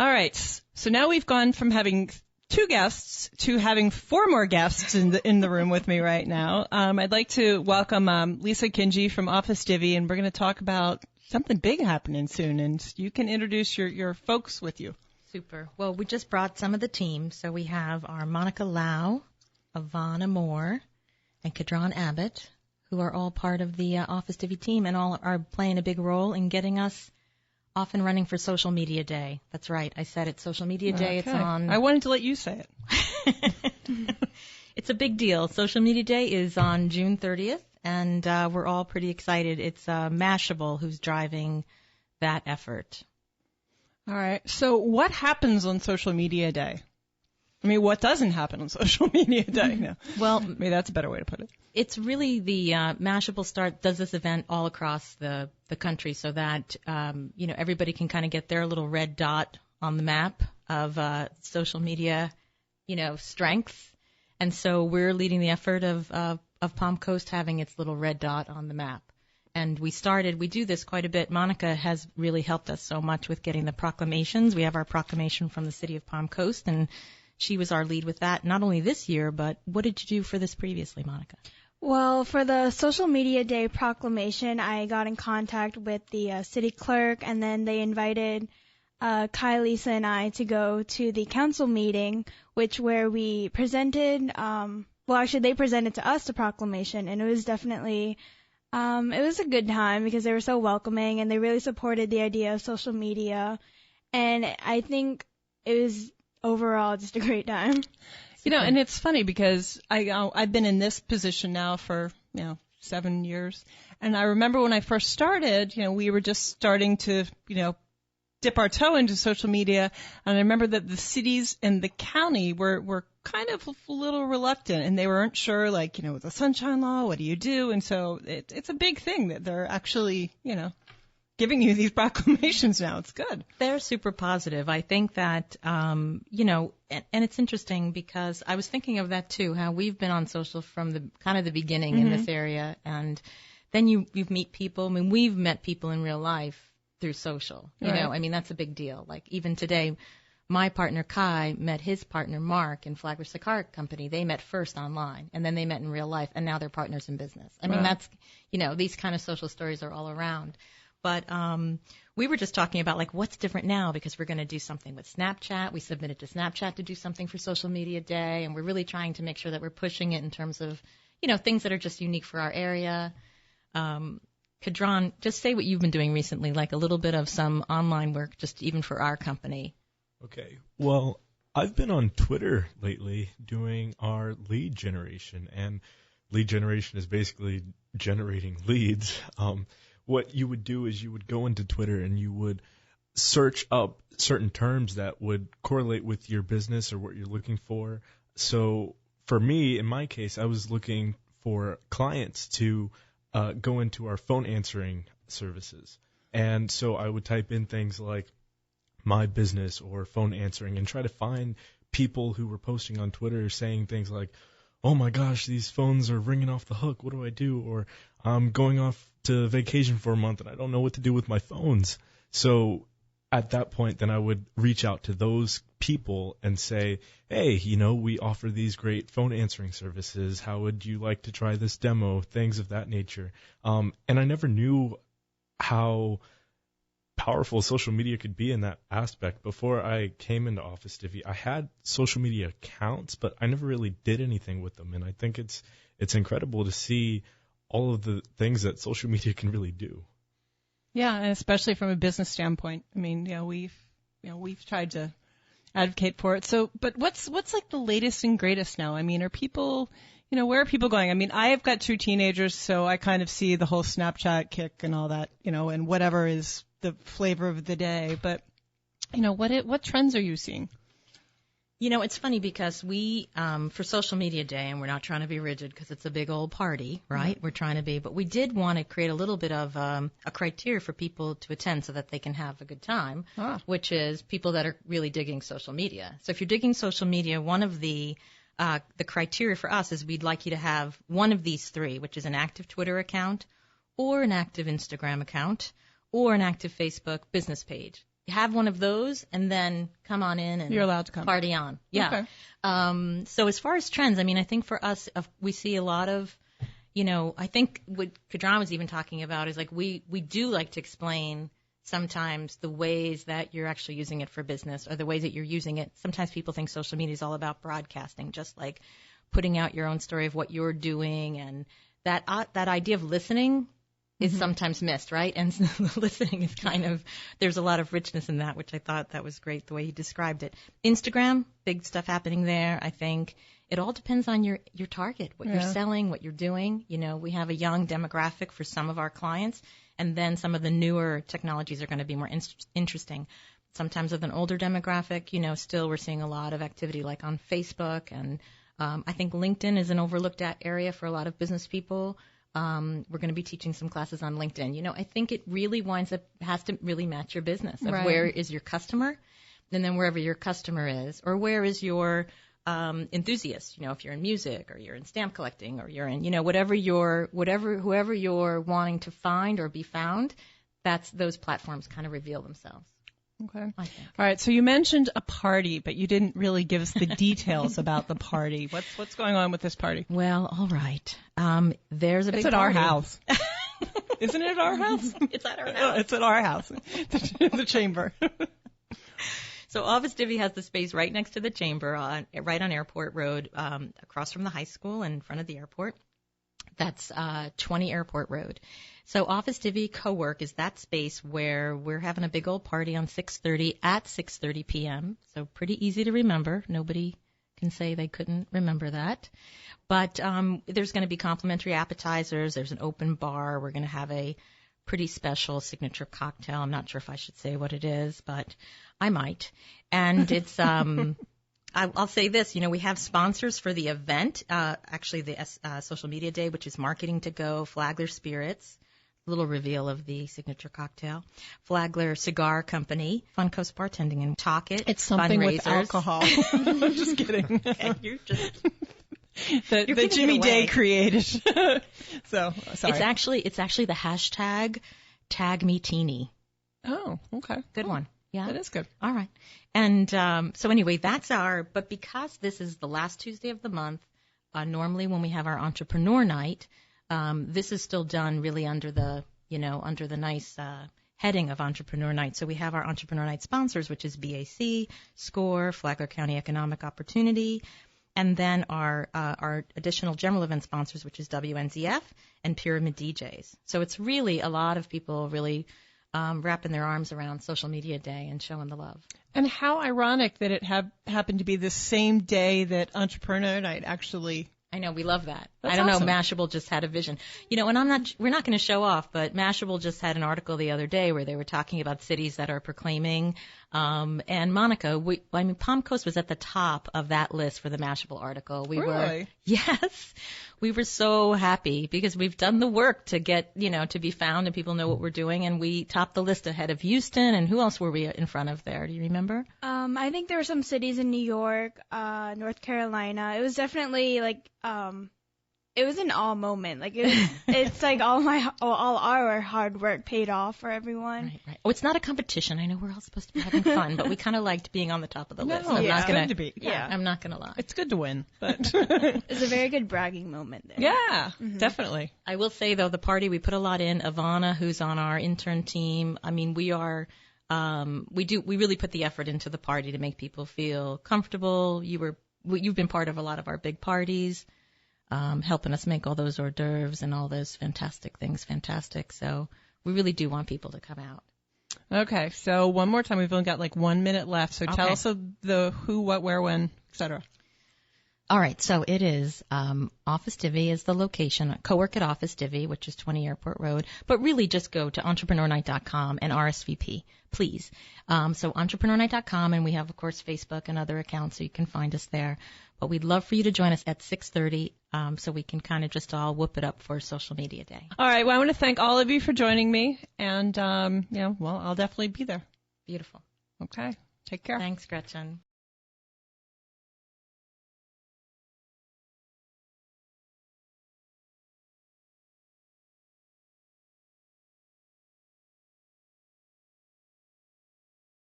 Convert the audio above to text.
All right. So now we've gone from having 2 guests to having 4 more guests in the room with me right now. I'd like to welcome Lisa Kinji from Office Divvy, and we're going to talk about something big happening soon. And you can introduce your folks with you. Super. Well, we just brought some of the team. So we have our Monica Lau, Ivana Moore, and Kadron Abbott, who are all part of the Office Divvy team and all are playing a big role in getting us off and running for Social Media Day. That's right. I said it. Social Media Day. Okay. It's on. I wanted to let you say it. It's a big deal. Social Media Day is on June 30th, and we're all pretty excited. It's Mashable who's driving that effort. All right. So what happens on Social Media Day? I mean, what doesn't happen on Social Media Day? No. Well, maybe that's a better way to put it. It's really the Mashable does this event all across the country so that everybody can kind of get their little red dot on the map of social media, strength. And so we're leading the effort of Palm Coast having its little red dot on the map. And we do this quite a bit. Monica has really helped us so much with getting the proclamations. We have our proclamation from the city of Palm Coast, and she was our lead with that, not only this year, but what did you do for this previously, Monica? Well, for the Social Media Day proclamation, I got in contact with the city clerk, and then they invited Kai, Lisa, and I to go to the council meeting, where we presented, they presented to us the proclamation, and it was definitely, it was a good time because they were so welcoming, and they really supported the idea of social media, and I think it was overall just a great time. And it's funny because I've been in this position now for 7 years, and I remember when I first started, we were just starting to dip our toe into social media, and I remember that the cities and the county were kind of a little reluctant, and they weren't sure, with the Sunshine Law, what do you do? And so it's a big thing that they're actually giving you these proclamations now. It's good. They're super positive. I think that, and it's interesting because I was thinking of that too, how we've been on social from the kind of the beginning in this area. And then you meet people. I mean, we've met people in real life through social, you know, I mean, that's a big deal. Like even today, my partner Kai met his partner Mark in Flagler Cigar Company. They met first online and then they met in real life and now they're partners in business. I mean, that's, these kind of social stories are all around. But we were just talking about what's different now because we're going to do something with Snapchat. We submitted to Snapchat to do something for Social Media Day, and we're really trying to make sure that we're pushing it in terms of, things that are just unique for our area. Kadron, just say what you've been doing recently, like a little bit of some online work, just even for our company. Okay. Well, I've been on Twitter lately doing our lead generation, and lead generation is basically generating leads. What you would do is you would go into Twitter and you would search up certain terms that would correlate with your business or what you're looking for. So for me, in my case, I was looking for clients to go into our phone answering services. And so I would type in things like my business or phone answering and try to find people who were posting on Twitter saying things like, oh my gosh, these phones are ringing off the hook. What do I do? Or I'm going off to vacation for a month and I don't know what to do with my phones. So at that point, then I would reach out to those people and say, hey, we offer these great phone answering services. How would you like to try this demo? Things of that nature. And I never knew how powerful social media could be in that aspect. Before I came into Office Divvy, I had social media accounts, but I never really did anything with them. And I think it's incredible to see all of the things that social media can really do. Yeah, and especially from a business standpoint. I mean, we've tried to advocate for it. So, but what's the latest and greatest now? I mean, are people, where are people going? I mean, I have got 2 teenagers, so I kind of see the whole Snapchat kick and all that, and whatever is the flavor of the day. But, what trends are you seeing? It's funny because we, for Social Media Day, and we're not trying to be rigid because it's a big old party, right? Mm-hmm. We're trying to be, but we did want to create a little bit of a criteria for people to attend so that they can have a good time, which is people that are really digging social media. So if you're digging social media, one of the criteria for us is we'd like you to have one of these 3, which is an active Twitter account or an active Instagram account or an active Facebook business page. have one of those and then come on in and You're allowed to come. party on. Yeah. Okay. So as far as trends, I mean, I think for us, we see a lot of, I think what Kadran was even talking about is like we do like to explain sometimes the ways that you're actually using it for business or the ways that you're using it. Sometimes people think social media is all about broadcasting, just like putting out your own story of what you're doing, and that idea of listening is sometimes missed, right? And listening is kind of, there's a lot of richness in that, which I thought that was great the way he described it. Instagram, big stuff happening there. I think it all depends on your target, what you're selling, what you're doing. We have a young demographic for some of our clients, and then some of the newer technologies are going to be more interesting. Sometimes with an older demographic, still we're seeing a lot of activity like on Facebook, and I think LinkedIn is an overlooked area for a lot of business people. We're going to be teaching some classes on LinkedIn. I think it really has to really match your business of where is your customer, and then wherever your customer is, or where is your enthusiast, if you're in music or you're in stamp collecting or you're in, whoever you're wanting to find or be found, those platforms kind of reveal themselves. Okay. All right. So you mentioned a party, but you didn't really give us the details about the party. What's going on with this party? Well, all right. There's a big party. It's at our house. Isn't it at our house? It's at our house. It's at our house. The chamber. So Office Divvy has the space right next to the chamber, right on Airport Road, across from the high school in front of the airport. That's 20 Airport Road. So Office Divvy Co-work is that space where we're having a big old party on 6:30 at 6:30 p.m. So pretty easy to remember. Nobody can say they couldn't remember that. But there's going to be complimentary appetizers. There's an open bar. We're going to have a pretty special signature cocktail. I'm not sure if I should say what it is, but I might. And it's I'll say this, we have sponsors for the event, actually the social media day, which is Marketing to Go, Flagler Spirits, little reveal of the signature cocktail, Flagler Cigar Company, Fun Coast Bartending and Talk It. It's something with alcohol. I'm just kidding. Okay, you're just... that Jimmy Day created. So, sorry. It's actually the hashtag #TagMeTeeny. Oh, okay. Good one. Yeah. That is good. All right. And so anyway, but because this is the last Tuesday of the month, normally when we have our entrepreneur night, this is still done really under the nice heading of entrepreneur night. So we have our entrepreneur night sponsors, which is BAC, SCORE, Flagler County Economic Opportunity, and then our additional general event sponsors, which is WNZF and Pyramid DJs. So it's really a lot of people really wrapping their arms around Social Media Day and showing the love. And how ironic that it happened to be the same day that Entrepreneur Night actually. I know, we love that. That's I don't awesome. know, Mashable just had a vision. And we're not going to show off, but Mashable just had an article the other day where they were talking about cities that are proclaiming, and Monica, Palm Coast was at the top of that list for the Mashable article. Really? Yes. We were so happy because we've done the work to get, to be found and people know what we're doing, and we topped the list ahead of Houston, and who else were we in front of there? Do you remember? I think there were some cities in New York, North Carolina. It was definitely it was an all moment. It's like all our hard work paid off for everyone. Right. Oh, it's not a competition. I know we're all supposed to be having fun, but we kind of liked being on the top of the list. I'm not going to be. Yeah, I'm not going to lie. It's good to win, but it's a very good bragging moment there. Yeah, definitely. I will say though, the party, we put a lot in. Ivana, who's on our intern team. I mean, we really put the effort into the party to make people feel comfortable. You've been part of a lot of our big parties. Helping us make all those hors d'oeuvres and all those fantastic things fantastic. So we really do want people to come out. Okay, so one more time. We've only got 1 minute left. So tell us the who, what, where, when, etc. All right, so it is Office Divvy is the location. Co-work at Office Divvy, which is 20 Airport Road. But really just go to entrepreneurnight.com and RSVP, please. So entrepreneurnight.com, and we have, of course, Facebook and other accounts, so you can find us there. But we'd love for you to join us at 6:30 so we can kind of just all whoop it up for Social Media Day. All right, well, I want to thank all of you for joining me, and, I'll definitely be there. Beautiful. Okay, take care. Thanks, Gretchen.